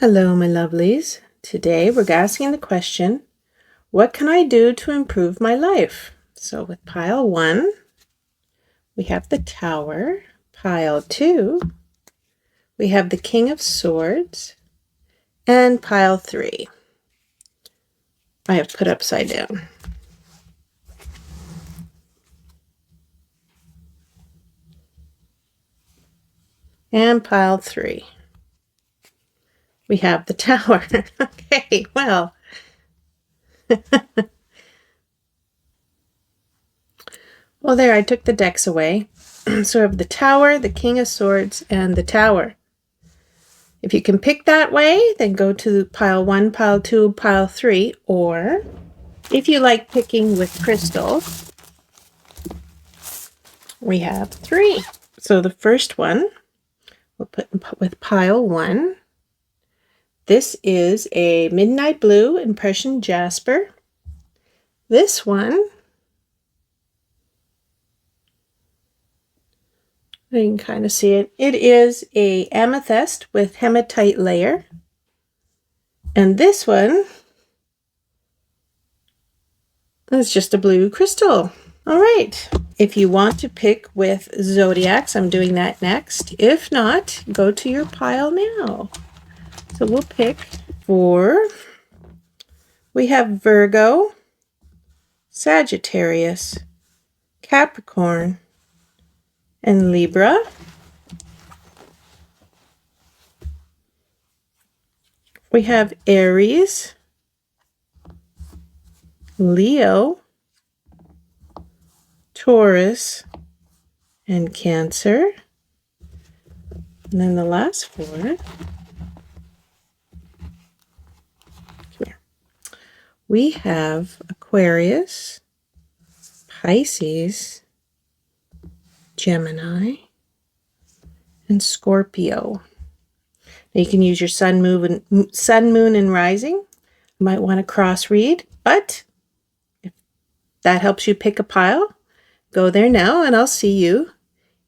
Hello, my lovelies. Today we're asking the question, what can I do to improve my life? So with pile 1, we have the Tower. Pile 2, we have the King of Swords. And pile 3, I have put upside down. And pile 3, we have the Tower. Okay, well. Well, there, I took the decks away. So I have the Tower, the King of Swords, and the Tower. If you can pick that way, then go to pile 1, pile 2, pile 3, or if you like picking with crystals, we have 3. So the first one, we'll put with pile 1. This is a Midnight Blue Impression Jasper. This one, you can kind of see it. It is a Amethyst with Hematite layer. And this one is just a blue crystal. All right. If you want to pick with zodiacs, I'm doing that next. If not, go to your pile now. So we'll pick 4. We have Virgo, Sagittarius, Capricorn, and Libra. We have Aries, Leo, Taurus, and Cancer. And then the last 4. Come here. We have Aquarius, Pisces, Gemini, and Scorpio. Now you can use your sun, moon, and rising. You might want to cross read, but if that helps you pick a pile, go there now and I'll see you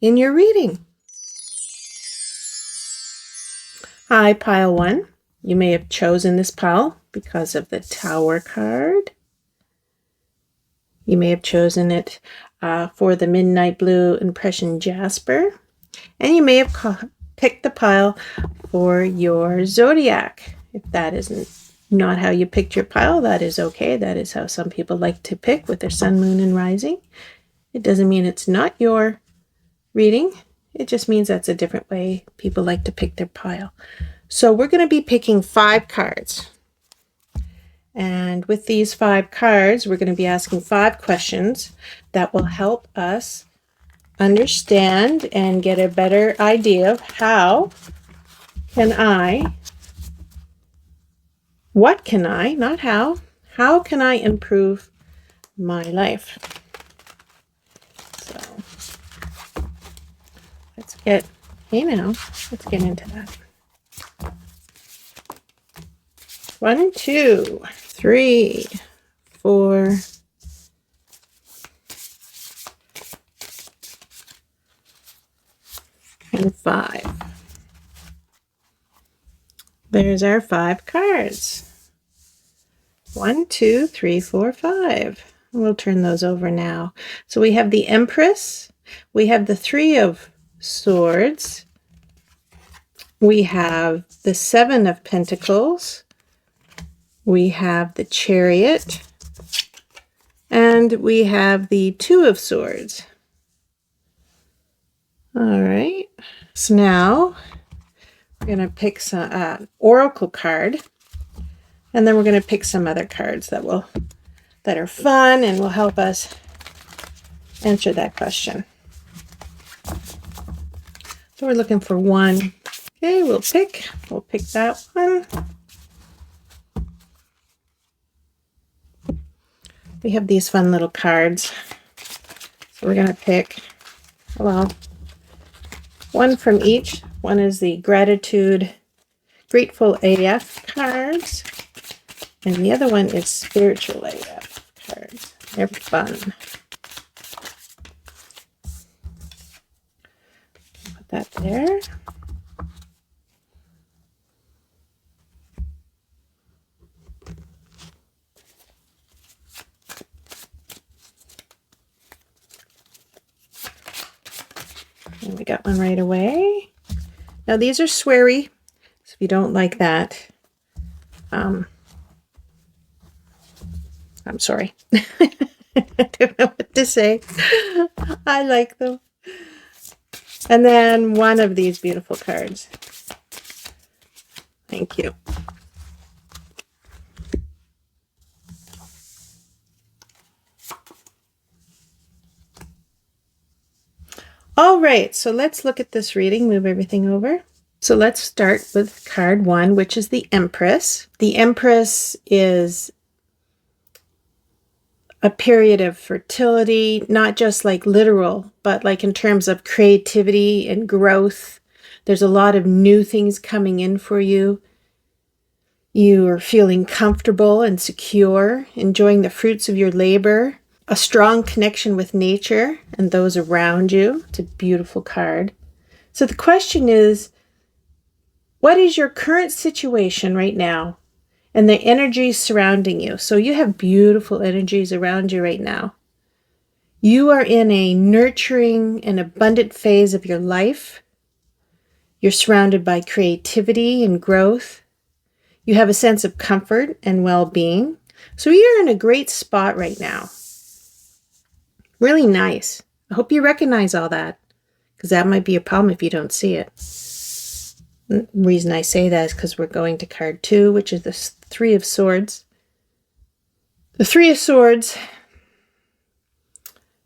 in your reading. Hi, pile 1. You may have chosen this pile because of the Tower card. You may have chosen it for the Midnight Blue Impression Jasper. And you may have picked the pile for your zodiac. If that isn't not how you picked your pile, that is okay. That is how some people like to pick with their sun, moon, and rising. It doesn't mean it's not your reading. It just means that's a different way people like to pick their pile. So we're going to be picking 5 cards. And with these 5 cards, we're going to be asking 5 questions that will help us understand and get a better idea of what can I, not how can I improve my life? So let's get into that. 1, 2, 3, 4, and 5. There's our 5 cards. 1, 2, 3, 4, 5. We'll turn those over now. So we have the Empress. We have the 3 of Swords. We have the 7 of Pentacles. We have the Chariot. And we have the 2 of Swords. All right. So now we're going to pick some Oracle card. And then we're going to pick some other cards that are fun and will help us answer that question. So we're looking for 1. Okay, we'll pick that one. We have these fun little cards. So we're going to pick, well, 1 from each. One is the Grateful AF cards. And the other one is Spiritual AF cards. They're fun. Put that there. And we got one right away. Now these are sweary, so if you don't like that, I'm sorry. I don't know what to say. I like them. And then one of these beautiful cards. Thank you. All right, so let's look at this reading, move everything over. So let's start with card 1, which is the Empress. The Empress is a period of fertility, not just like literal, but like in terms of creativity and growth. There's a lot of new things coming in for you. You are feeling comfortable and secure, enjoying the fruits of your labor, a strong connection with nature and those around you. It's a beautiful card. So the question is, what is your current situation right now and the energies surrounding you? So you have beautiful energies around you right now. You are in a nurturing and abundant phase of your life. You're surrounded by creativity and growth. You have a sense of comfort and well-being. So you're in a great spot right now. Really nice. I hope you recognize all that, because that might be a problem if you don't see it. The reason I say that is because we're going to card 2, which is the Three of Swords. The Three of Swords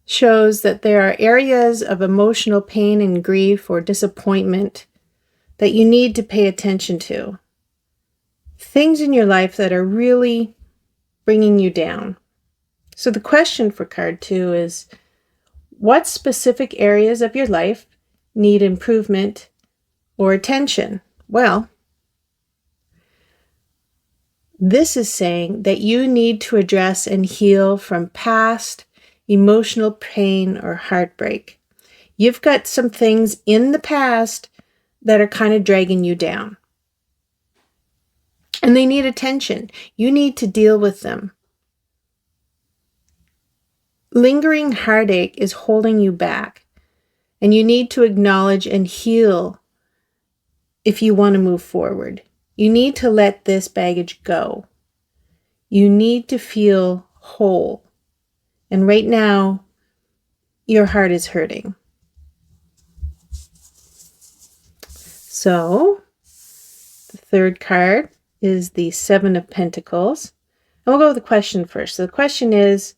shows that there are areas of emotional pain and grief or disappointment that you need to pay attention to. Things in your life that are really bringing you down. So the question for card 2 is, what specific areas of your life need improvement or attention? Well, this is saying that you need to address and heal from past emotional pain or heartbreak. You've got some things in the past that are kind of dragging you down. And they need attention. You need to deal with them. Lingering heartache is holding you back, and you need to acknowledge and heal if you want to move forward. You need to let this baggage go. You need to feel whole. And right now, your heart is hurting. So, the third card is the Seven of Pentacles. And we'll go with the question first. So the question is,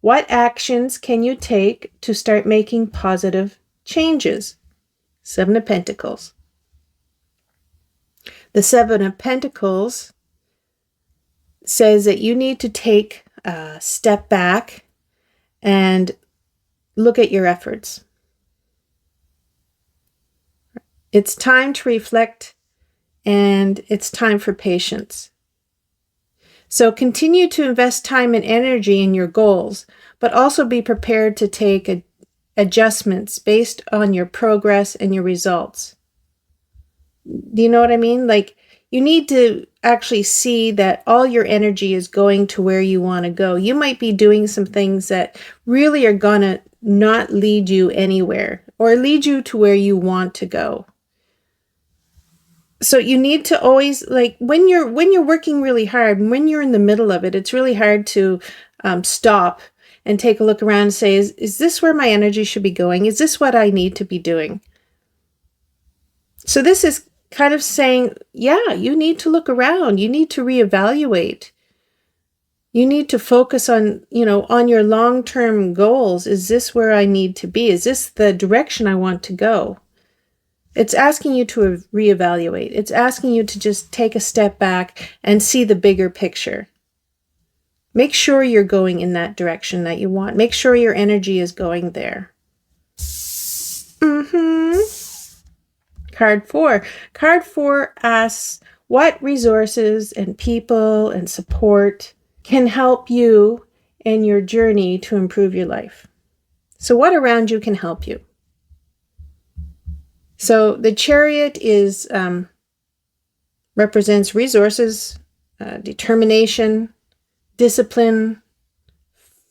what actions can you take to start making positive changes? Seven of Pentacles. The Seven of Pentacles says that you need to take a step back and look at your efforts. It's time to reflect, and it's time for patience. So continue to invest time and energy in your goals, but also be prepared to take adjustments based on your progress and your results. Do you know what I mean? Like, you need to actually see that all your energy is going to where you want to go. You might be doing some things that really are going to not lead you anywhere or lead you to where you want to go. So you need to always, like, when you're working really hard, when you're in the middle of it, it's really hard to stop and take a look around and say, is this where my energy should be going? Is this what I need to be doing? So this is kind of saying, yeah, you need to look around. You need to reevaluate. You need to focus on, on your long-term goals. Is this where I need to be? Is this the direction I want to go? It's asking you to reevaluate. It's asking you to just take a step back and see the bigger picture. Make sure you're going in that direction that you want. Make sure your energy is going there. Card 4. Card 4 asks, what resources and people and support can help you in your journey to improve your life? So what around you can help you? So the Chariot represents resources, determination, discipline,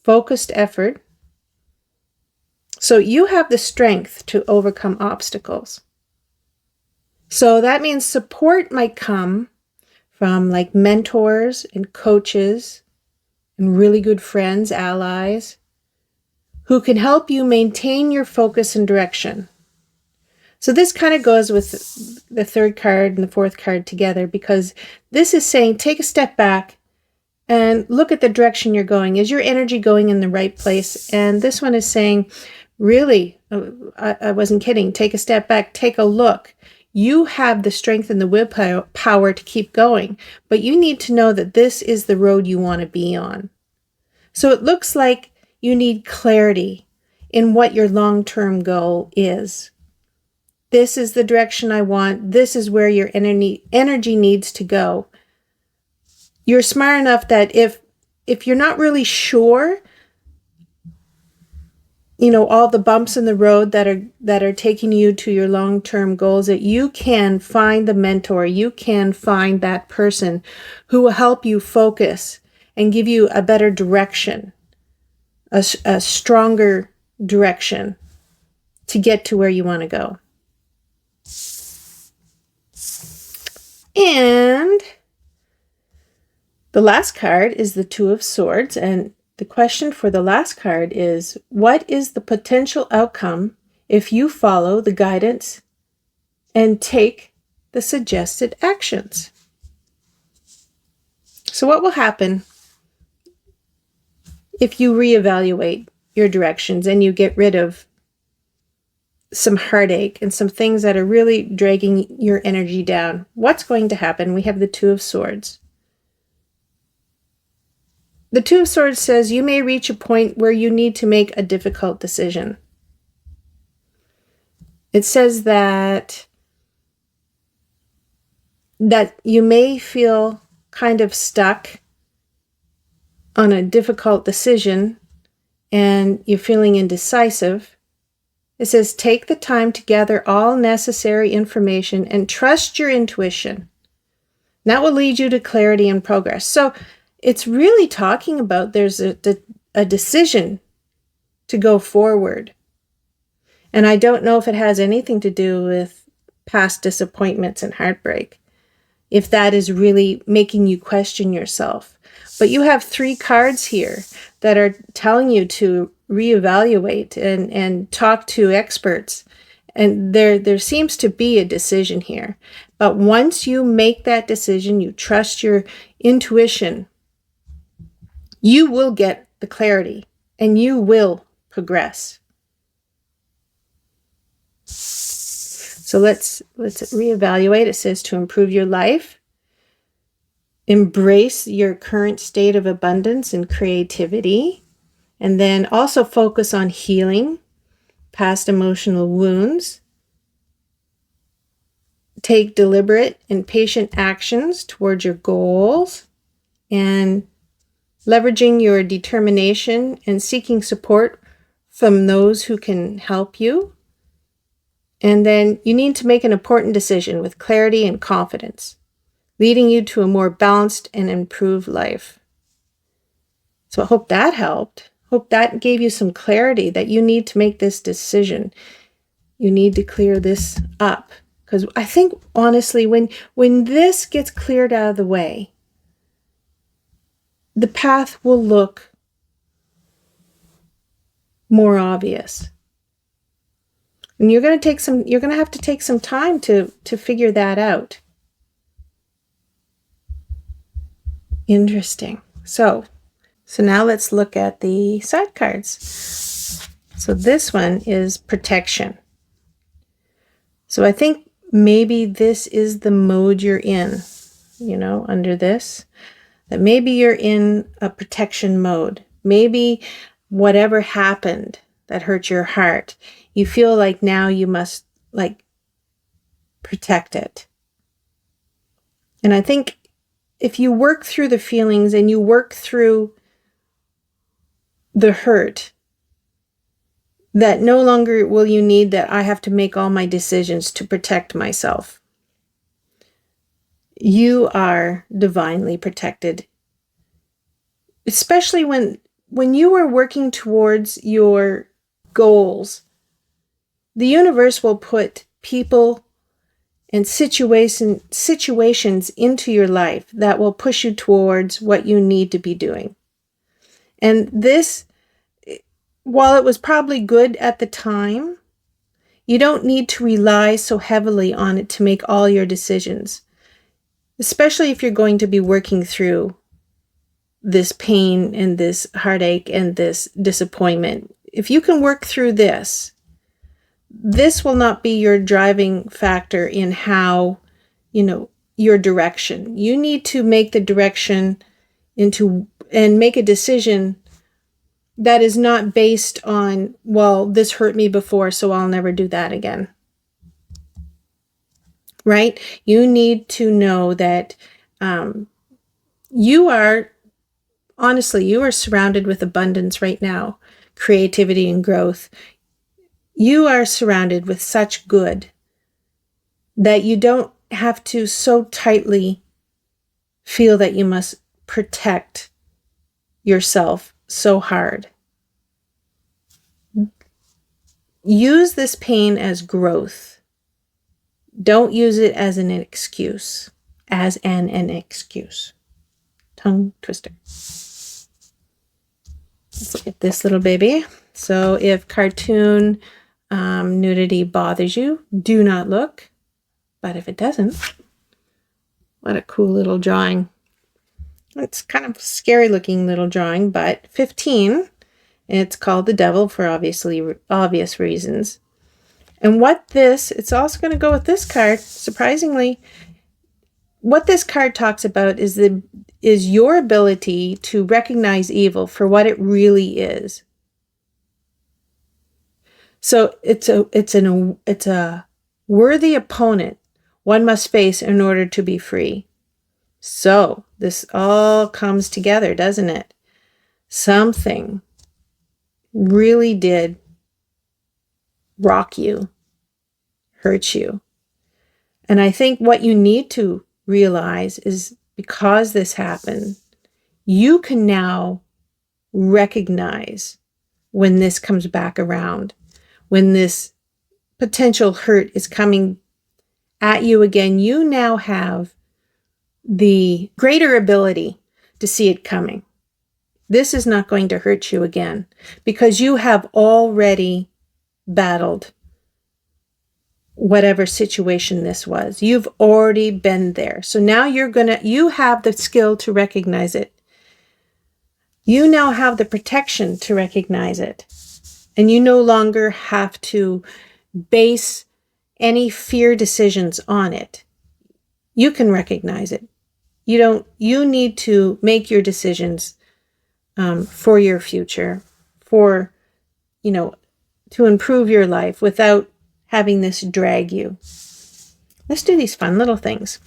focused effort. So you have the strength to overcome obstacles. So that means support might come from like mentors and coaches and really good friends, allies, who can help you maintain your focus and direction. So this kind of goes with the third card and the fourth card together, because this is saying take a step back and look at the direction you're going. Is your energy going in the right place? And this one is saying, really, I wasn't kidding. Take a step back, take a look. You have the strength and the willpower to keep going, but you need to know that this is the road you want to be on. So it looks like you need clarity in what your long-term goal is. This is the direction I want. This is where your energy needs to go. You're smart enough that if you're not really sure, all the bumps in the road that are taking you to your long-term goals, that you can find the mentor, you can find that person who will help you focus and give you a better direction, a stronger direction to get to where you want to go. And the last card is the Two of Swords, and the question for the last card is, what is the potential outcome if you follow the guidance and take the suggested actions? So what will happen if you reevaluate your directions and you get rid of some heartache and some things that are really dragging your energy down? What's going to happen? We have the Two of Swords. The Two of Swords says you may reach a point where you need to make a difficult decision. It says that you may feel kind of stuck on a difficult decision and you're feeling indecisive. It says take the time to gather all necessary information and trust your intuition. That will lead you to clarity and progress. So it's really talking about there's a decision to go forward. And I don't know if it has anything to do with past disappointments and heartbreak, if that is really making you question yourself. But you have 3 cards here that are telling you to reevaluate and talk to experts. And there seems to be a decision here. But once you make that decision, you trust your intuition, you will get the clarity and you will progress. So let's reevaluate. It says to improve your life, embrace your current state of abundance and creativity, and then also focus on healing past emotional wounds. Take deliberate and patient actions towards your goals, and leveraging your determination and seeking support from those who can help you. And then you need to make an important decision with clarity and confidence, leading you to a more balanced and improved life. So I hope that helped. Hope that gave you some clarity that you need to make this decision. You need to clear this up. Because I think, honestly, when this gets cleared out of the way, the path will look more obvious. And you're going to have to take some time to figure that out. Interesting. So now let's look at the side cards. So this one is protection. So I think maybe this is the mode you're in, under this. That maybe you're in a protection mode. Maybe whatever happened that hurt your heart, you feel like now you must protect it. And I think if you work through the feelings and you work through the hurt, that no longer will you need that I have to make all my decisions to protect myself. You are divinely protected, especially when you are working towards your goals. The universe will put people and situations into your life that will push you towards what you need to be doing. And this, while it was probably good at the time, you don't need to rely so heavily on it to make all your decisions, especially if you're going to be working through this pain and this heartache and this disappointment. If you can work through this, this will not be your driving factor in how, your direction. You need to make the direction and make a decision that is not based on, well, this hurt me before, so I'll never do that again. Right? You need to know that you are surrounded with abundance right now, creativity and growth. You are surrounded with such good that you don't have to so tightly feel that you must protect yourself so hard. Use this pain as growth. Don't use it as an excuse. Tongue twister. Let's look at this little baby. So if cartoon nudity bothers you, do not look. But if it doesn't, what a cool little drawing. It's kind of a scary looking little drawing, but 15. It's called the devil for obvious reasons. And it's also going to go with this card, surprisingly. What this card talks about is your ability to recognize evil for what it really is. So it's a worthy opponent one must face in order to be free. So this all comes together, doesn't it? Something really did rock you, hurt you. And I think what you need to realize is, because this happened, you can now recognize when this comes back around, when this potential hurt is coming at you again. You now have the greater ability to see it coming. This is not going to hurt you again because you have already battled whatever situation this was. You've already been there. So now you have the skill to recognize it. You now have the protection to recognize it. And you no longer have to base any fear decisions on it. You can recognize it. You need to make your decisions for your future, to improve your life without having this drag you. Let's do these fun little things.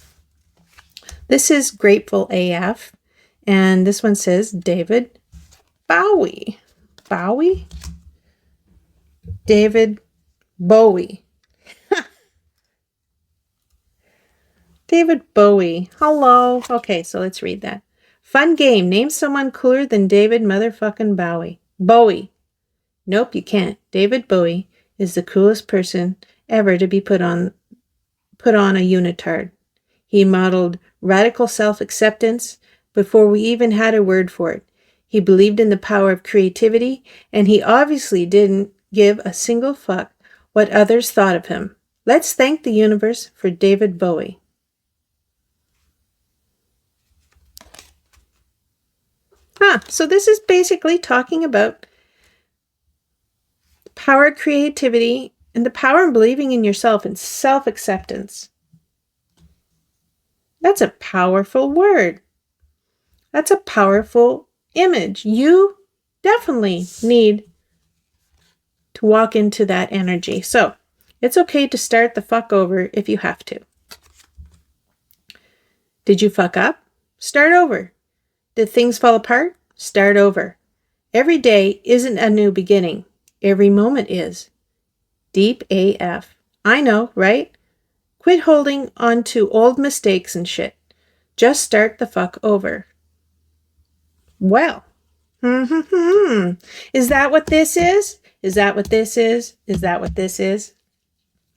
This is Grateful AF, and this one says David Bowie. Bowie? David Bowie. David Bowie. Hello. Okay, so let's read that. Fun game. Name someone cooler than David motherfucking Bowie. Bowie. Nope, you can't. David Bowie is the coolest person ever to be put on a unitard. He modeled radical self-acceptance before we even had a word for it. He believed in the power of creativity, and he obviously didn't give a single fuck what others thought of him. Let's thank the universe for David Bowie. So this is basically talking about the power of creativity and the power of believing in yourself and self-acceptance. That's a powerful word. That's a powerful image. You definitely need to walk into that energy. So it's okay to start the fuck over if you have to. Did you fuck up? Start over. Did things fall apart? Start over. Every day isn't a new beginning. Every moment is. Deep AF. I know, right? Quit holding on to old mistakes and shit. Just start the fuck over. Well, is that what this is? Is that what this is? Is that what this is?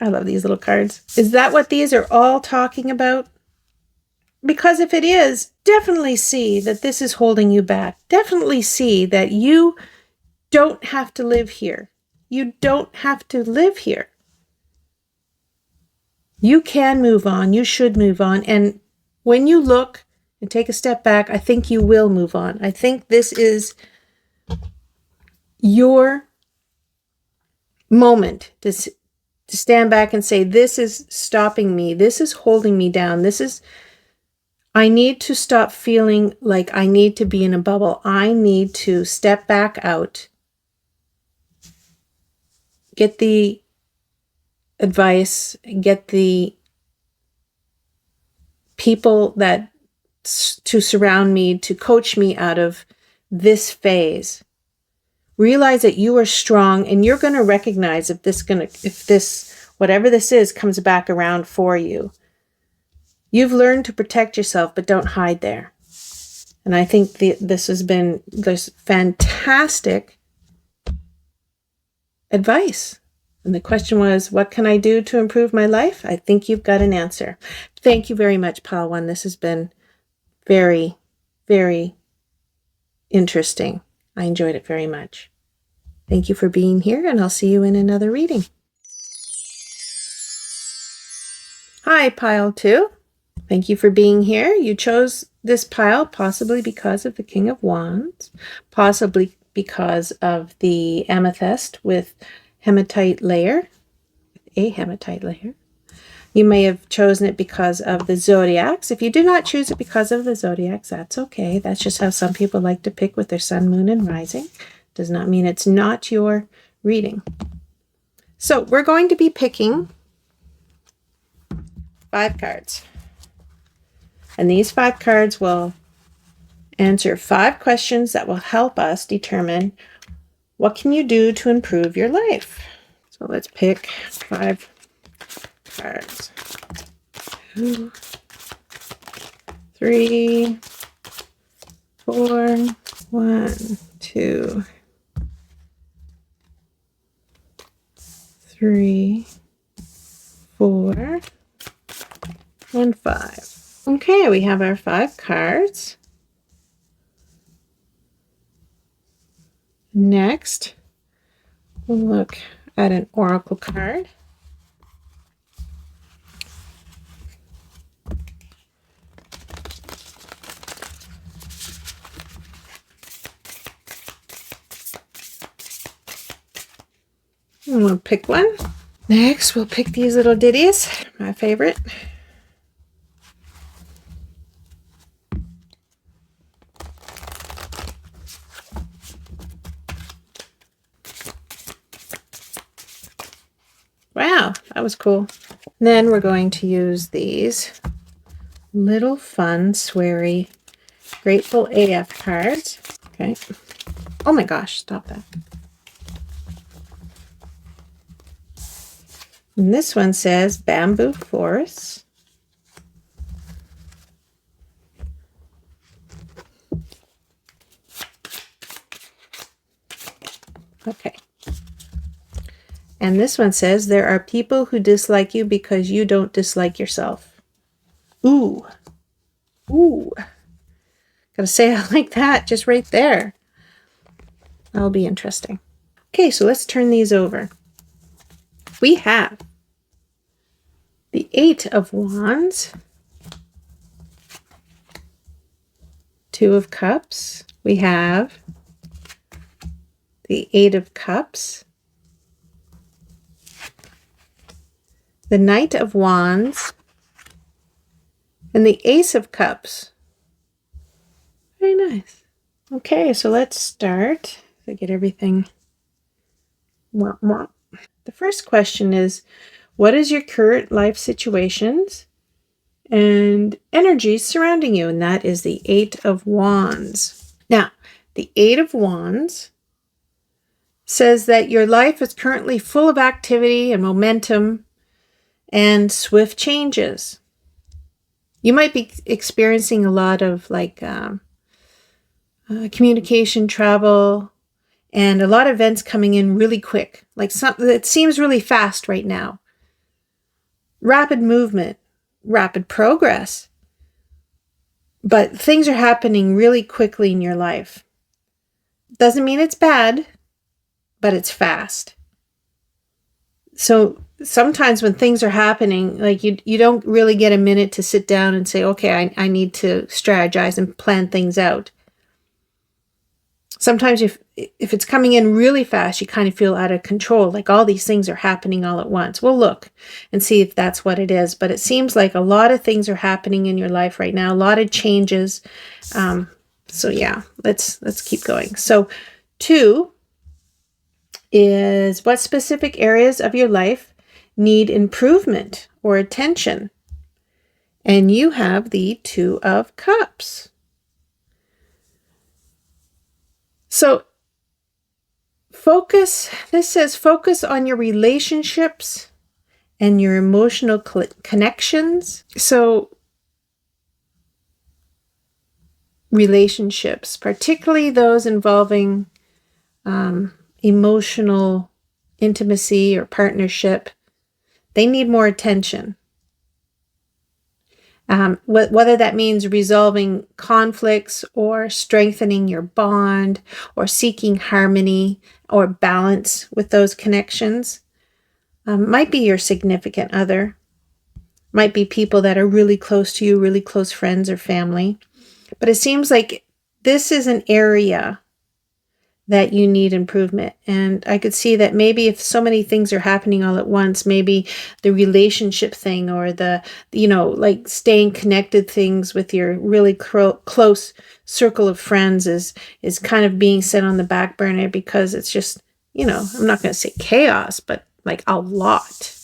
I love these little cards. Is that what these are all talking about? Because if it is, definitely see that this is holding you back. Definitely see that you don't have to live here. You don't have to live here. You can move on. You should move on. And when you look and take a step back, I think you will move on. I think this is your moment to stand back and say, this is stopping me. This is holding me down. I need to stop feeling like I need to be in a bubble. I need to step back out, get the advice, get the people to surround me, to coach me out of this phase. Realize that you are strong, and you're going to recognize if whatever this is comes back around for you. You've learned to protect yourself, but don't hide there. And I think this has been this fantastic advice. And the question was, what can I do to improve my life? I think you've got an answer. Thank you very much, Pile 1. This has been very, very interesting. I enjoyed it very much. Thank you for being here, and I'll see you in another reading. Hi, Pile 2. Thank you for being here. You chose this pile possibly because of the King of Wands, possibly because of the amethyst with hematite layer, a hematite layer. You may have chosen it because of the zodiacs. If you do not choose it because of the zodiacs, that's okay. That's just how some people like to pick with their sun, moon, and rising. Does not mean it's not your reading. So we're going to be picking 5 cards. And these 5 cards will answer 5 questions that will help us determine what can you do to improve your life. So let's pick 5 cards. 2, 3, 4, 1, 2, 3, 4, and 5. Okay, we have our 5 cards. Next, we'll look at an oracle card. And we'll pick one. Next, we'll pick these little ditties, my favorite. Wow, that was cool. Then we're going to use these little fun, sweary, grateful AF cards. Okay. Oh my gosh, stop that. And this one says bamboo forests. Okay. And this one says, there are people who dislike you because you don't dislike yourself. Ooh. Ooh. Gotta say I like that just right there. That'll be interesting. Okay, so let's turn these over. We have the 8 of Wands, 2 of Cups. We have the 8 of Cups, the Knight of Wands, and the Ace of Cups. Very nice. Okay, so let's start to get everything. Wah, wah. The first question is, what is your current life situations and energies surrounding you? And that is the 8 of Wands. Now, the 8 of Wands says that your life is currently full of activity and momentum and swift changes. You might be experiencing a lot of communication, travel, and a lot of events coming in really quick, like something that seems really fast right now. Rapid movement, rapid progress. But things are happening really quickly in your life. Doesn't mean it's bad, but it's fast. So sometimes when things are happening, like you don't really get a minute to sit down and say, okay, I need to strategize and plan things out. Sometimes if it's coming in really fast, you kind of feel out of control, like all these things are happening all at once. We'll look and see if that's what it is. But it seems like a lot of things are happening in your life right now, a lot of changes. So yeah, let's keep going. So 2 is, what specific areas of your life need improvement or attention? And you have the 2 of Cups. So this says focus on your relationships and your emotional connections. So relationships, particularly those involving emotional intimacy or partnership, they need more attention. Whether that means resolving conflicts or strengthening your bond or seeking harmony or balance with those connections. Might be your significant other. Might be people that are really close to you, really close friends or family. But it seems like this is an area that you need improvement. And I could see that maybe if so many things are happening all at once, maybe the relationship thing or the, like staying connected things with your really close circle of friends is kind of being set on the back burner because it's just, I'm not going to say chaos, but like a lot.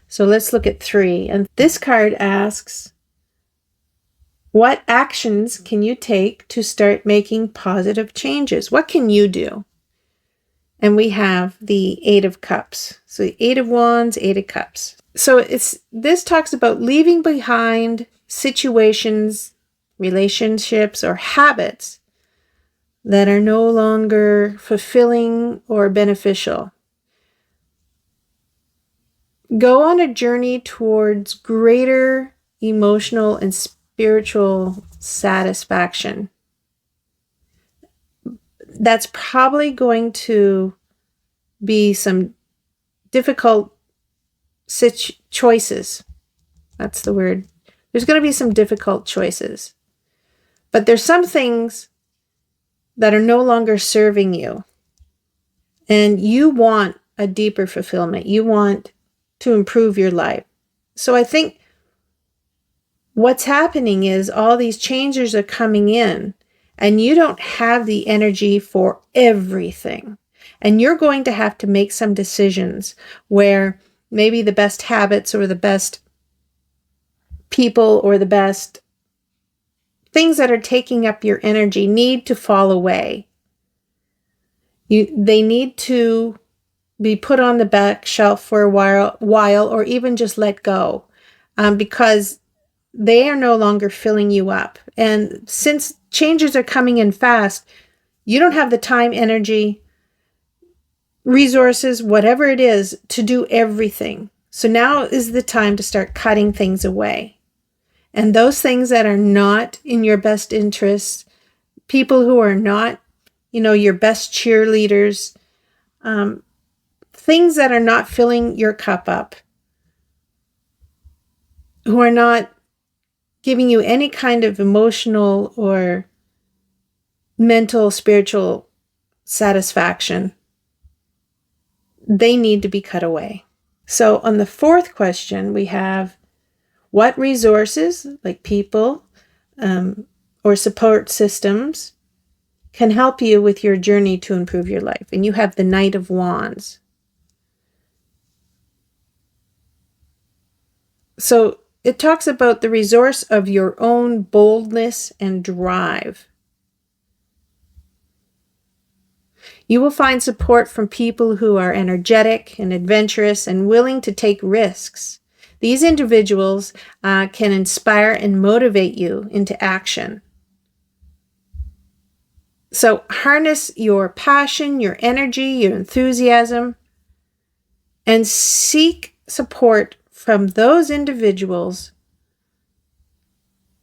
So let's look at 3. And this card asks, what actions can you take to start making positive changes? What can you do? And we have the 8 of Cups. So the 8 of Wands, 8 of Cups. So this talks about leaving behind situations, relationships, or habits that are no longer fulfilling or beneficial. Go on a journey towards greater emotional and spiritual satisfaction. That's probably going to be some difficult choices. That's the word. There's going to be some difficult choices. But there's some things that are no longer serving you. And you want a deeper fulfillment. You want to improve your life. So I think what's happening is all these changes are coming in and you don't have the energy for everything. And you're going to have to make some decisions where maybe the best habits or the best people or the best things that are taking up your energy need to fall away. They need to be put on the back shelf for a while or even just let go because they are no longer filling you up. And since changes are coming in fast, you don't have the time, energy, resources, whatever it is, to do everything. So now is the time to start cutting things away. And those things that are not in your best interests, people who are not, your best cheerleaders, things that are not filling your cup up, who are not giving you any kind of emotional or mental, spiritual satisfaction, they need to be cut away. So on the 4th question, we have what resources, like people or support systems, can help you with your journey to improve your life. And you have the Knight of Wands. So it talks about the resource of your own boldness and drive. You will find support from people who are energetic and adventurous and willing to take risks. These individuals can inspire and motivate you into action. So harness your passion, your energy, your enthusiasm, and seek support from those individuals,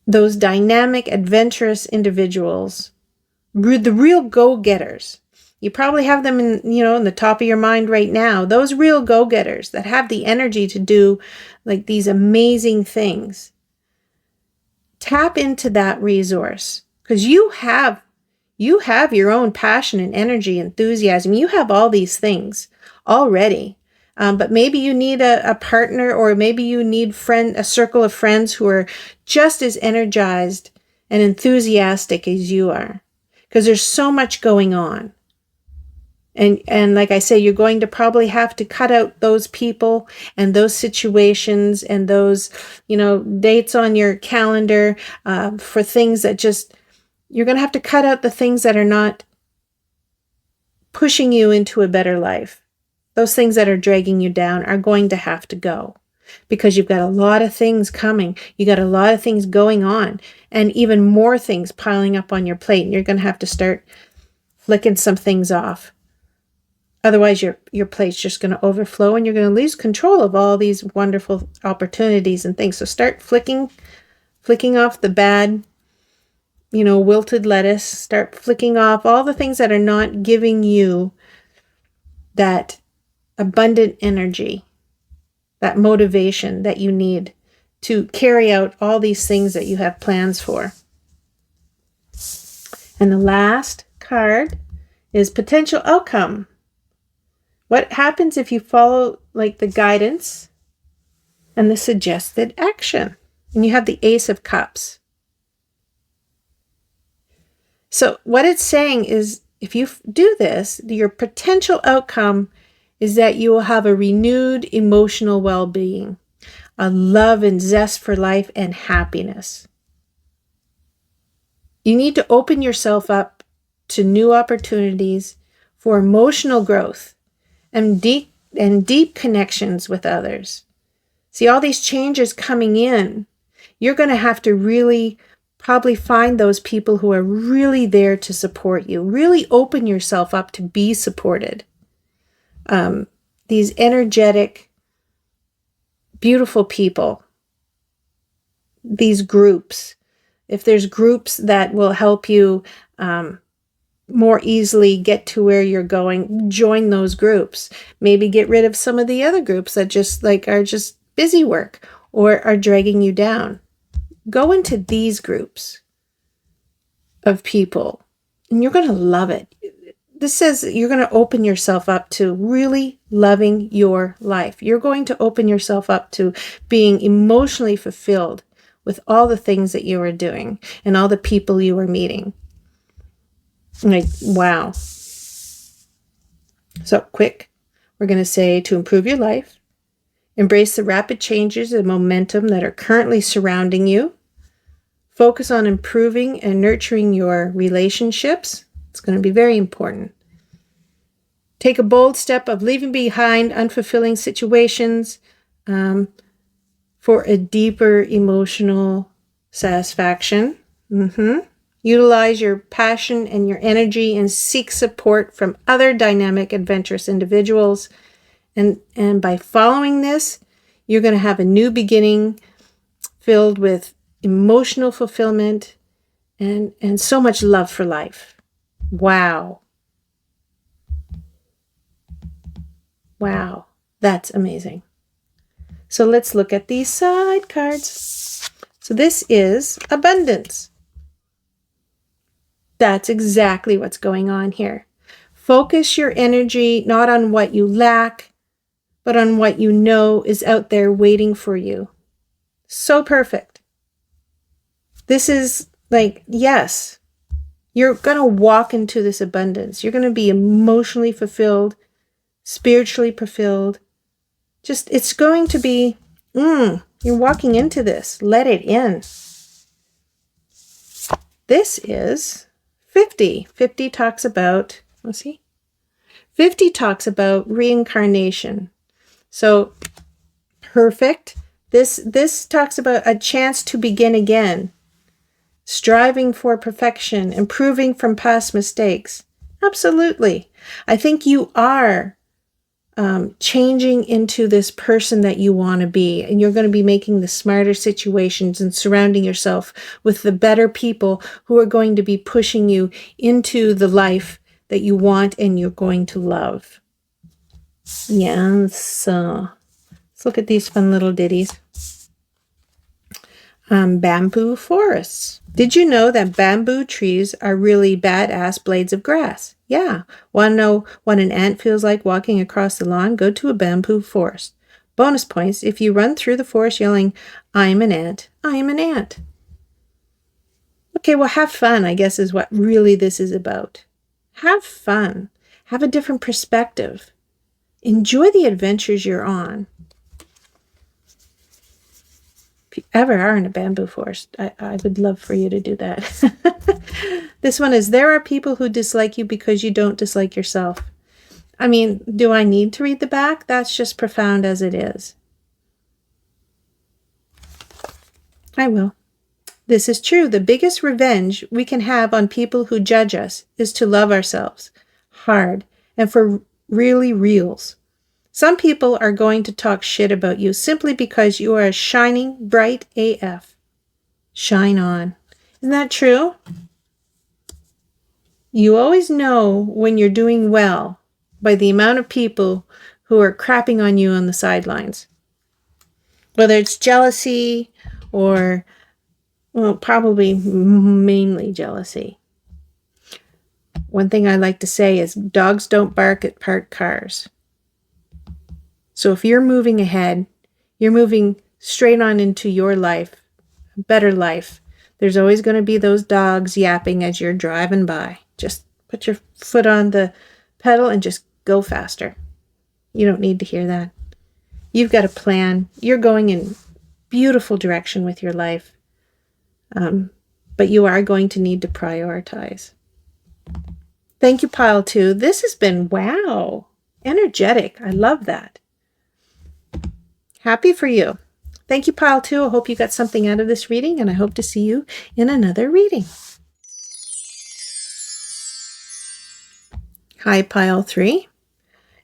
those dynamic, adventurous individuals, the real go-getters. You probably have them in the top of your mind right now. Those real go-getters that have the energy to do like these amazing things. Tap into that resource, because you have your own passion and energy, enthusiasm. You have all these things already. But maybe you need a partner, or maybe you need a circle of friends who are just as energized and enthusiastic as you are, because there's so much going on. And like I say, you're going to probably have to cut out those people and those situations and those, dates on your calendar for things that you're going to have to cut out the things that are not pushing you into a better life. Those things that are dragging you down are going to have to go, because you've got a lot of things coming. You got a lot of things going on, and even more things piling up on your plate. And you're going to have to start flicking some things off. Otherwise, your plate's just going to overflow, and you're going to lose control of all these wonderful opportunities and things. So start flicking off the bad, wilted lettuce. Start flicking off all the things that are not giving you that abundant energy, that motivation that you need to carry out all these things that you have plans for. And the last card is potential outcome. What happens if you follow the guidance and the suggested action? And you have the Ace of Cups. So what it's saying is, if you do this, your potential outcome is that you will have a renewed emotional well-being, a love and zest for life, and happiness. You need to open yourself up to new opportunities for emotional growth and deep connections with others. See, all these changes coming in, you're going to have to really probably find those people who are really there to support you. Really open yourself up to be supported. These energetic, beautiful people, these groups. If there's groups that will help you more easily get to where you're going, join those groups. Maybe get rid of some of the other groups that are just busy work or are dragging you down. Go into these groups of people, and you're going to love it. This says you're going to open yourself up to really loving your life. You're going to open yourself up to being emotionally fulfilled with all the things that you are doing and all the people you are meeting. Wow. So quick, we're going to say, to improve your life, embrace the rapid changes and momentum that are currently surrounding you. Focus on improving and nurturing your relationships. It's going to be very important. Take a bold step of leaving behind unfulfilling situations for a deeper emotional satisfaction. Utilize your passion and your energy and seek support from other dynamic, adventurous individuals. And by following this, you're going to have a new beginning filled with emotional fulfillment and so much love for life. Wow. Wow. That's amazing. So let's look at these side cards. So this is abundance. That's exactly what's going on here. Focus your energy not on what you lack, but on what you know is out there waiting for you. So perfect. This is yes, you're going to walk into this abundance. You're going to be emotionally fulfilled, spiritually fulfilled. It's going to be, you're walking into this. Let it in. This is 50. 50 talks about, 50 talks about reincarnation. So perfect. This talks about a chance to begin again. striving for perfection, improving from past mistakes. Absolutely. I think you are changing into this person that you want to be, and you're going to be making the smarter situations and surrounding yourself with the better people who are going to be pushing you into the life that you want and you're going to love. Yes. Let's look at these fun little ditties. Bamboo forests. Did you know that bamboo trees are really badass blades of grass? Yeah. Want to know what an ant feels like walking across the lawn? Go to a bamboo forest. Bonus points if you run through the forest yelling, I'm an ant, I am an ant. Okay, well, have fun, I guess, is what really this is about. Have fun. Have a different perspective. Enjoy the adventures you're on. If you ever are in a bamboo forest, I would love for you to do that. This one is, there are people who dislike you because you don't dislike yourself. I mean, do I need to read the back? That's just profound as it is. I will. This is true. The biggest revenge we can have on people who judge us is to love ourselves hard and for really reals. Some people are going to talk shit about you simply because you are shining bright AF. Shine on. Isn't that true? You always know when you're doing well by the amount of people who are crapping on you on the sidelines. Whether it's jealousy or, well, probably mainly jealousy. One thing I like to say is dogs don't bark at parked cars. So if you're moving ahead, you're moving straight on into your life, a better life. There's always going to be those dogs yapping as you're driving by. Just put your foot on the pedal and just go faster. You don't need to hear that. You've got a plan. You're going in beautiful direction with your life. But you are going to need to prioritize. Thank you, Pile 2. This has been, wow, energetic. I love that. Happy for you. Thank you, Pile 2. I hope you got something out of this reading, and I hope to see you in another reading. Hi, Pile 3.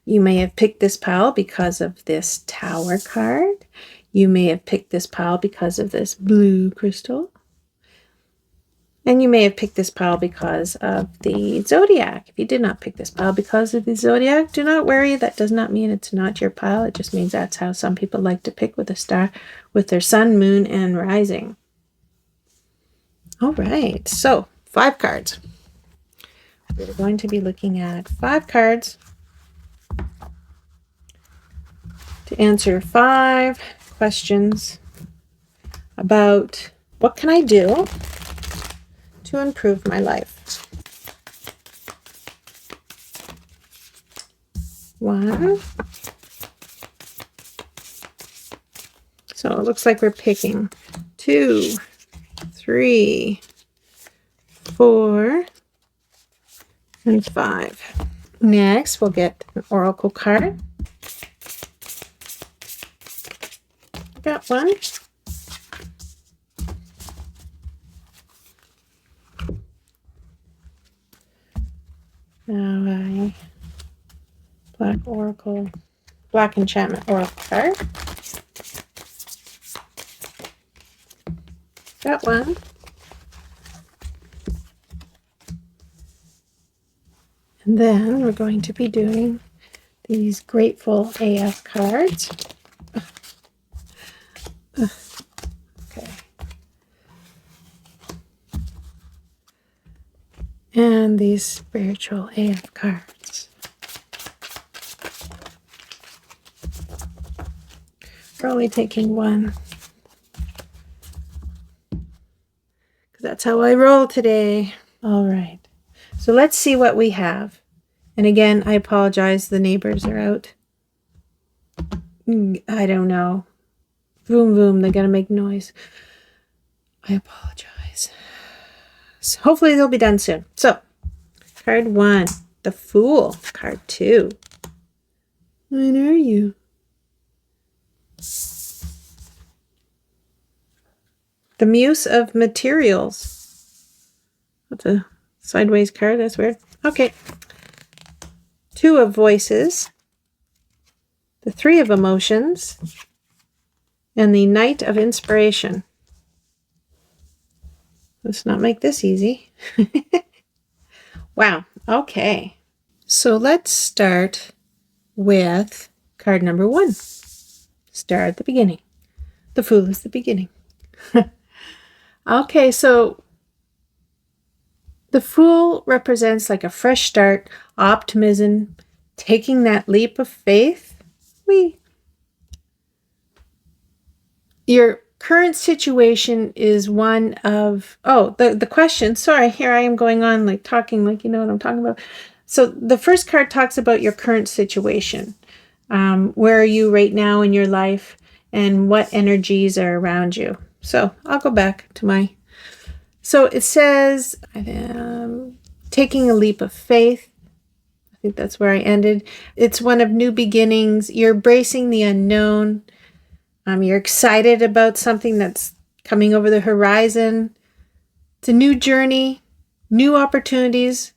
You may have picked this pile because of this Tower card. You may have picked this pile because of this blue crystal. And you may have picked this pile because of the Zodiac. If you did not pick this pile because of the Zodiac, do not worry. That does not mean it's not your pile. It just means that's how some people like to pick with a star, with their sun, moon, and rising. All right, so 5 cards. We're going to be looking at 5 cards to answer 5 questions about what can I do to improve my life. 1. So it looks like we're picking 2, 3, 4, and 5. Next, we'll get an oracle card. Got one. Now black enchantment oracle card. Got one. And then we're going to be doing these grateful AF cards. Okay. And these spiritual AF cards. We're only taking one, because that's how I roll today. All right. So let's see what we have. And again, I apologize. The neighbors are out. I don't know. Vroom, vroom. They're going to make noise. I apologize. So hopefully they'll be done soon. So, card 1, the Fool. Card 2. When are you? The Muse of Materials. It's a sideways card. That's weird. Okay. Two of voices. The three of emotions. And the Knight of inspiration. Let's not make this easy. Wow. Okay. So let's start with card number 1. Start at the beginning. The Fool is the beginning. Okay, so the Fool represents like a fresh start, optimism, taking that leap of faith. Your current situation is one of, the question, sorry, here I am going on like talking like you know what I'm talking about. So the first card talks about your current situation. Where are you right now in your life and what energies are around you? So I'll go back to so it says, taking a leap of faith. I think that's where I ended. It's one of new beginnings. You're embracing the unknown. You're excited about something that's coming over the horizon. It's a new journey, new opportunities.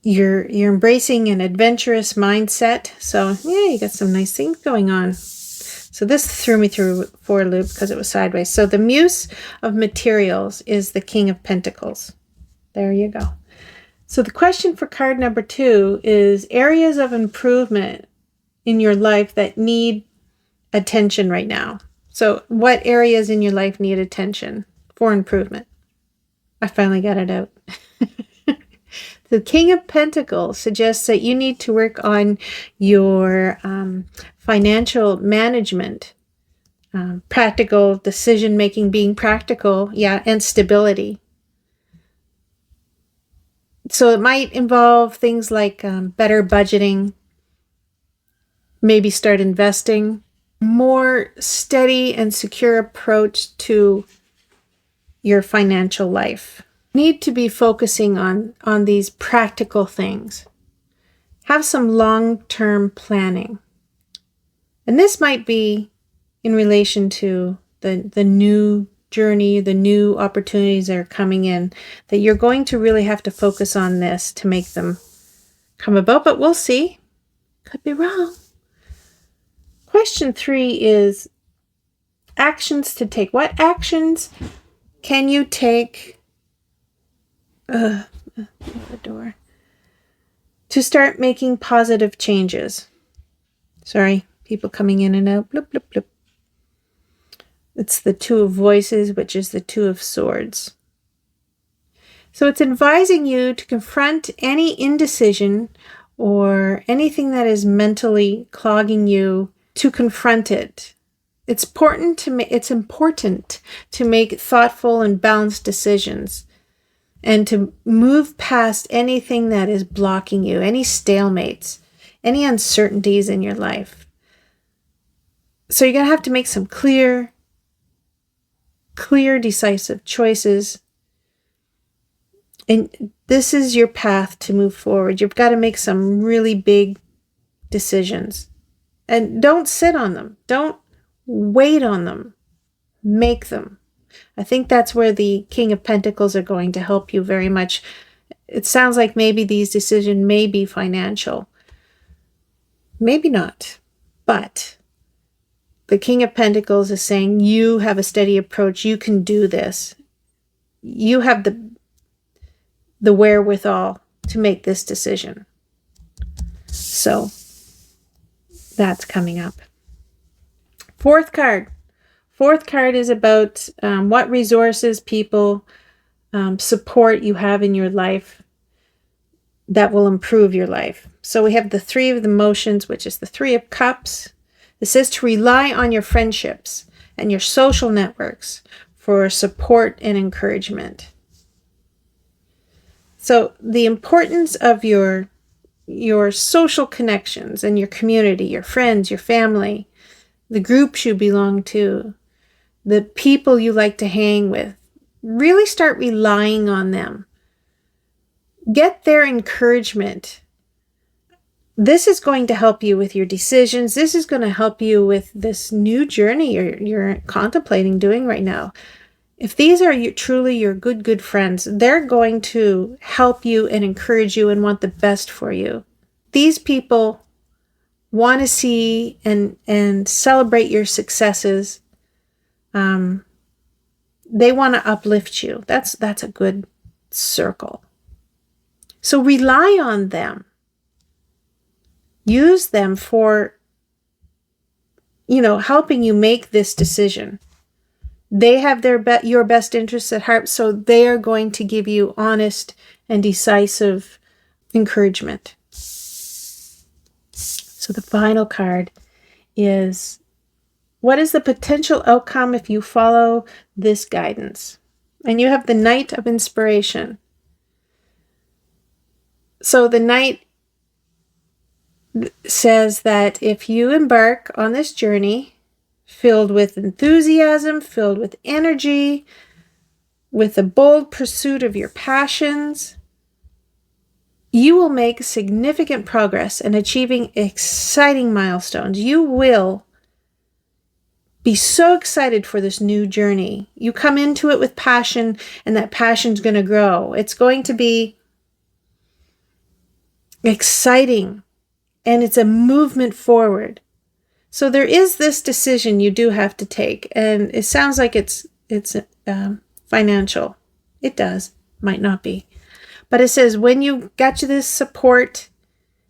You're embracing an adventurous mindset. So yeah, you got some nice things going on. So this threw me through for a loop because it was sideways. So the Muse of materials is the King of Pentacles. There you go. So the question for card number 2 is areas of improvement in your life that need attention right now. So what areas in your life need attention for improvement? I finally got it out. The King of Pentacles suggests that you need to work on your financial management, practical decision-making, being practical, and stability. So it might involve things like better budgeting, maybe start investing, more steady and secure approach to your financial life. Need to be focusing on these practical things. Have some long-term planning. And this might be in relation to the new journey, the new opportunities that are coming in, that you're going to really have to focus on this to make them come about, but we'll see. Could be wrong. Question 3 is actions to take. What actions can you take the door to start making positive changes? Sorry, people coming in and out. Bloop, bloop, bloop. It's the Two of Voices, which is the Two of Swords. So it's advising you to confront any indecision or anything that is mentally clogging you, to confront it. It's important to make thoughtful and balanced decisions and to move past anything that is blocking you, any stalemates, any uncertainties in your life. So you're going to have to make some clear, decisive choices. And this is your path to move forward. You've got to make some really big decisions. And don't sit on them. Don't wait on them. Make them. I think that's where the King of Pentacles are going to help you very much. It sounds like maybe these decisions may be financial. Maybe not. But the King of Pentacles is saying you have a steady approach. You can do this. You have the wherewithal to make this decision. So that's coming up. Fourth card. Fourth card is about what resources, people, support you have in your life that will improve your life. So we have the Three of the Emotions, which is the Three of Cups. It says to rely on your friendships and your social networks for support and encouragement. So the importance of your social connections and your community, your friends, your family, the groups you belong to, the people you like to hang with, really start relying on them. Get their encouragement. This is going to help you with your decisions. This is going to help you with this new journey you're contemplating doing right now. if these are truly your good friends, they're going to help you and encourage you and want the best for you. These people want to see and celebrate your successes. They want to uplift you. That's a good circle. So rely on them. Use them for, helping you make this decision. They have your best interests at heart, so they are going to give you honest and decisive encouragement. So the final card is, what is the potential outcome if you follow this guidance? And you have the Knight of Inspiration. So the Knight says that if you embark on this journey filled with enthusiasm, filled with energy, with a bold pursuit of your passions, you will make significant progress in achieving exciting milestones. You will be so excited for this new journey. You come into it with passion, and that passion's going to grow. It's going to be exciting, and it's a movement forward. So there is this decision you do have to take, and it sounds like it's financial. It does, might not be. But it says when you got to this support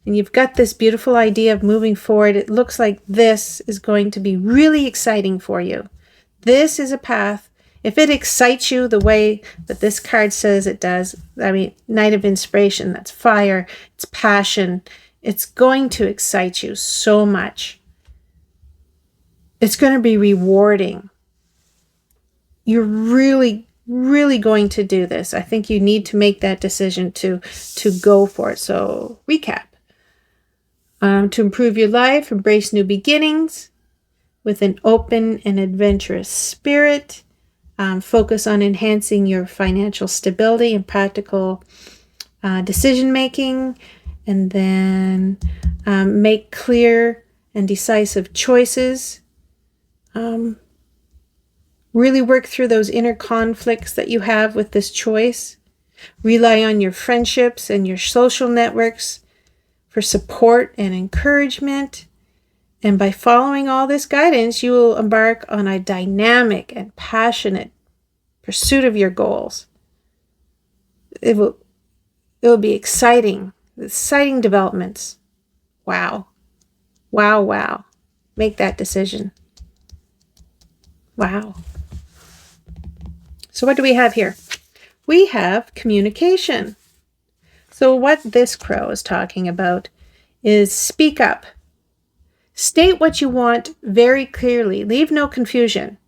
and you've got this beautiful idea of moving forward, it looks like this is going to be really exciting for you. This is a path. If it excites you the way that this card says it does, Knight of Inspiration, that's fire, it's passion, it's going to excite you so much. It's going to be rewarding. You're really going to do this. I think you need to make that decision to go for it. So recap. To improve your life, embrace new beginnings with an open and adventurous spirit. Focus on enhancing your financial stability and practical decision making. And then make clear and decisive choices. Really work through those inner conflicts that you have with this choice. Rely on your friendships and your social networks for support and encouragement. And by following all this guidance, you will embark on a dynamic and passionate pursuit of your goals. It will be exciting developments. Wow. Make that decision. Wow. So what do we have here? We have communication. So what this crow is talking about is speak up. State what you want very clearly. Leave no confusion.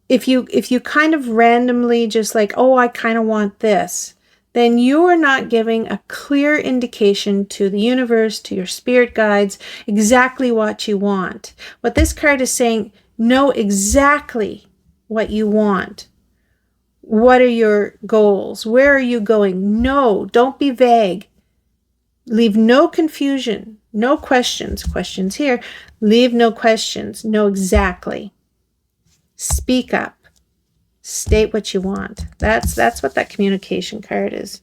If you kind of randomly just like, oh, I kind of want this, then you are not giving a clear indication to the universe, to your spirit guides, exactly what you want. What this card is saying, know exactly what you want. What are your goals? Where are you going? No, don't be vague. Leave no confusion, no questions. Questions here. Leave no questions. Know exactly. Speak up. State what you want. That's what that communication card is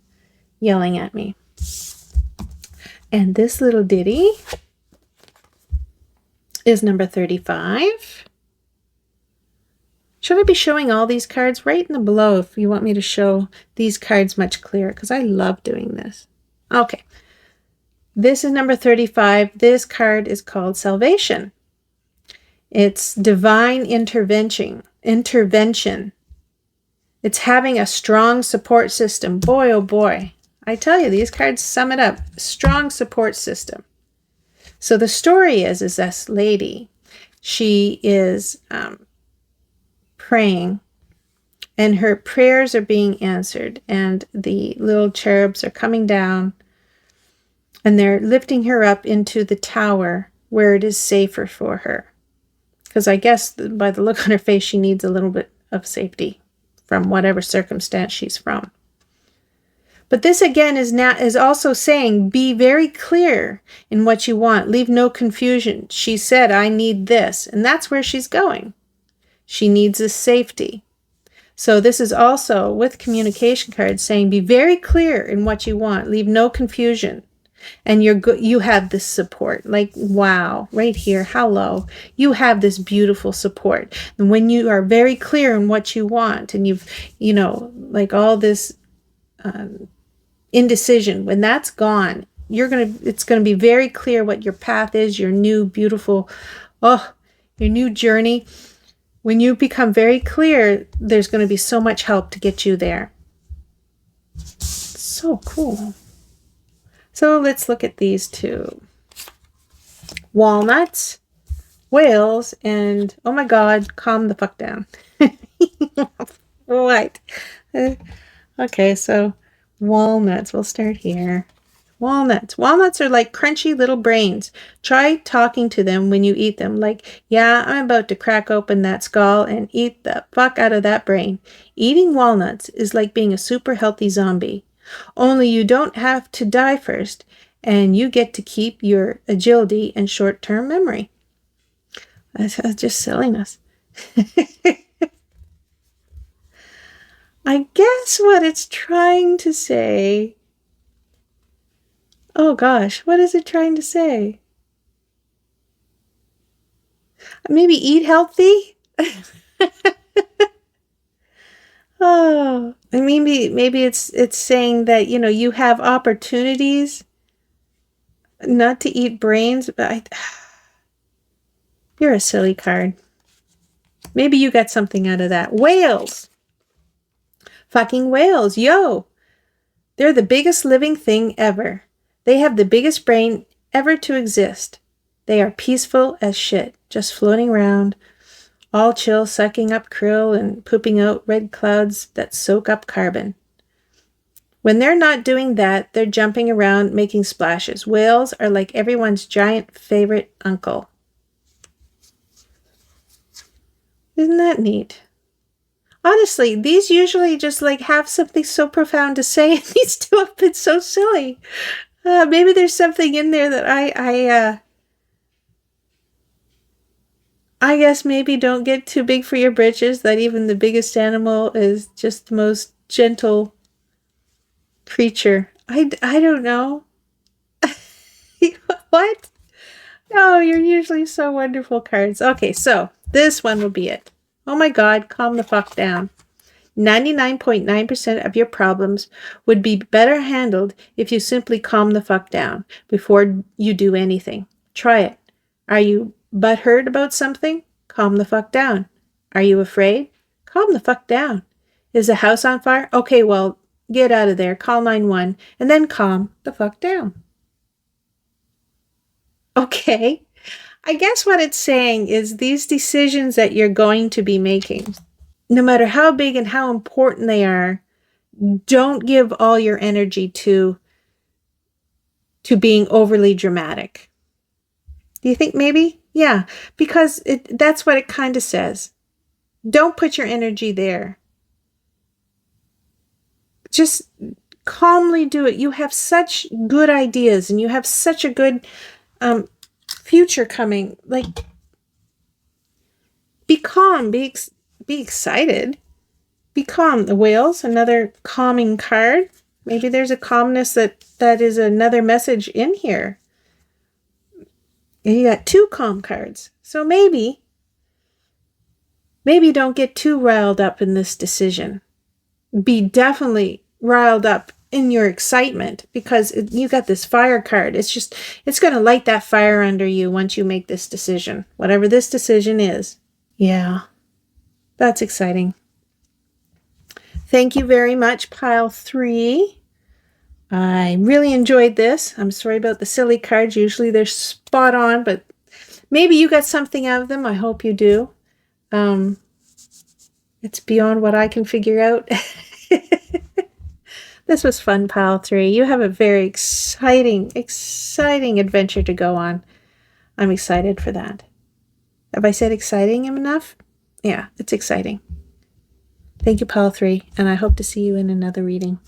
yelling at me. And this little ditty is number 35. Should I be showing all these cards? Write in the below if you want me to show these cards much clearer, because I love doing this. Okay. This is number 35. This card is called Salvation. It's divine intervention. It's having a strong support system. Boy, oh boy. I tell you, these cards sum it up. Strong support system. So the story is this lady, she is praying, and her prayers are being answered, and the little cherubs are coming down, and they're lifting her up into the tower where it is safer for her. Because I guess by the look on her face, she needs a little bit of safety from whatever circumstance she's from. But this again is also saying, be very clear in what you want. Leave no confusion. She said, I need this. And that's where she's going. She needs this safety. So this is also with communication cards saying be very clear in what you want. Leave no confusion. And you have this support. Like, wow, right here, hello. You have this beautiful support. And when you are very clear in what you want and you've, like all this indecision, when that's gone, it's going to be very clear what your path is, your new beautiful, your new journey. When you become very clear, there's going to be so much help to get you there. So cool. So let's look at these two. Walnuts, whales, and oh my God, calm the fuck down. What? Okay, so walnuts. We'll start here. Walnuts. Walnuts are like crunchy little brains. Try talking to them when you eat them. Like, yeah, I'm about to crack open that skull and eat the fuck out of that brain. Eating walnuts is like being a super healthy zombie. Only you don't have to die first, and you get to keep your agility and short-term memory. That's just silliness. I guess what it's trying to say... Oh gosh, what is it trying to say? Maybe eat healthy? Oh, and maybe it's saying that, you have opportunities not to eat brains, but you're a silly card. Maybe you got something out of that. Whales. Fucking whales, yo. They're the biggest living thing ever. They have the biggest brain ever to exist. They are peaceful as shit, just floating around, all chill, sucking up krill and pooping out red clouds that soak up carbon. When they're not doing that, they're jumping around, making splashes. Whales are like everyone's giant favorite uncle. Isn't that neat? Honestly, these usually just like have something so profound to say, and these two have been so silly. Maybe there's something in there that I guess maybe don't get too big for your britches, that even the biggest animal is just the most gentle creature. I don't know. What? Oh, you're usually so wonderful, cards. Okay, so this one will be it. Oh my God, calm the fuck down. 99.9% of your problems would be better handled if you simply calm the fuck down before you do anything. Try it. Are you butthurt about something? Calm the fuck down. Are you afraid? Calm the fuck down. Is the house on fire? Okay, well, get out of there. Call 911 and then calm the fuck down. Okay. I guess what it's saying is these decisions that you're going to be making, no matter how big and how important they are, don't give all your energy to being overly dramatic. Do you think maybe? Yeah, because that's what it kind of says. Don't put your energy there. Just calmly do it. You have such good ideas and you have such a good future coming. Like, be calm, be excited. Be calm. The whales, another calming card. Maybe there's a calmness that is another message in here. And you got two calm cards. So maybe don't get too riled up in this decision. Be definitely riled up in your excitement because you got this fire card. It's going to light that fire under you once you make this decision. Whatever this decision is. Yeah, that's exciting. Thank you very much, Pile 3. I really enjoyed this. I'm sorry about the silly cards. Usually they're spot on, but maybe you got something out of them. I hope you do. It's beyond what I can figure out. This was fun, Pile 3. You have a very exciting adventure to go on. I'm excited for that. Have I said exciting enough? Yeah, it's exciting. Thank you, Pile 3, and I hope to see you in another reading.